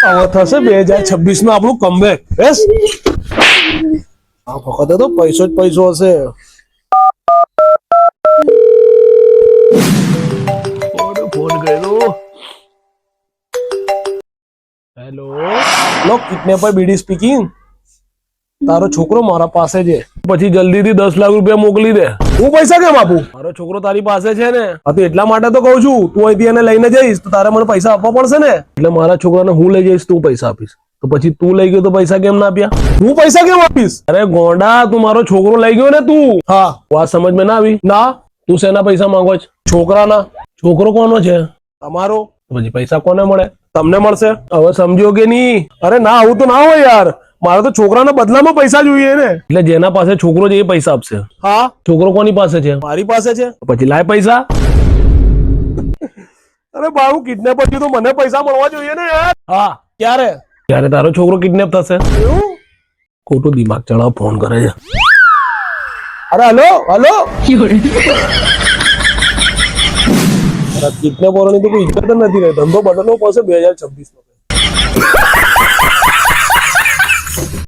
હવે થશે 2026 નું આપણું કમબેક. યસ, આ વખતે તો પૈસો જ પૈસો હશે. ફોન કર્યો. હેલો, લો કિડનેપર બીડી સ્પીકિંગ. તારો છોકરો મારા પાસે છે, પછી જલ્દીથી 10 લાખ રૂપિયા મોકલી દે. હું પૈસા કેમ આપું? મારો છોકરો તારી પાસે છે ને, તો એટલા માટે તો કહું છું. તું અહીંથી એને લઈને જઈશ તો તારે મને પૈસા આપવા પડશે ને. એટલે મારા છોકરાને હું લઈ જઈશ, તું પૈસા આપીશ. તો પછી તું લઈ ગયો તો પૈસા કેમ ના આપ્યા? હું પૈસા કેમ આપીશ? અરે ગોંડા, તું મારો છોકરો લઈ ગયો ને તું. હા, વાત સમજ માં ના આવી? ના, તું શેના પૈસા માંગો છે? છોકરાના. છોકરો કોનો છે? તમારો. પછી પૈસા કોને મળે? તમને મળશે. હવે સમજો કે નહીં? અરે ના, આવું તો ના હોય યાર. મારે તો છોકરાના બદલામાં પૈસા જોઈએ ને. એટલે જેના પાસે છોકરો છે એ પૈસા આપશે. હા. છોકરો કોની પાસે છે? મારી પાસે છે. પછી લાય પૈસા. અરે બાબુ, કિડનેપ થયું તો મને પૈસા મળવા જોઈએ ને યાર. હા, ક્યારે? ત્યારે તારો છોકરો કિડનેપ થશે. ખોટું દિમાગ ચડાવ ફોન કરે છે. અરે હલો હલો. કિડનેપરોની તો કોઈ ઇજ્જત જ નથી રહી. ધંધો બદલવો પડશે 2026 માં.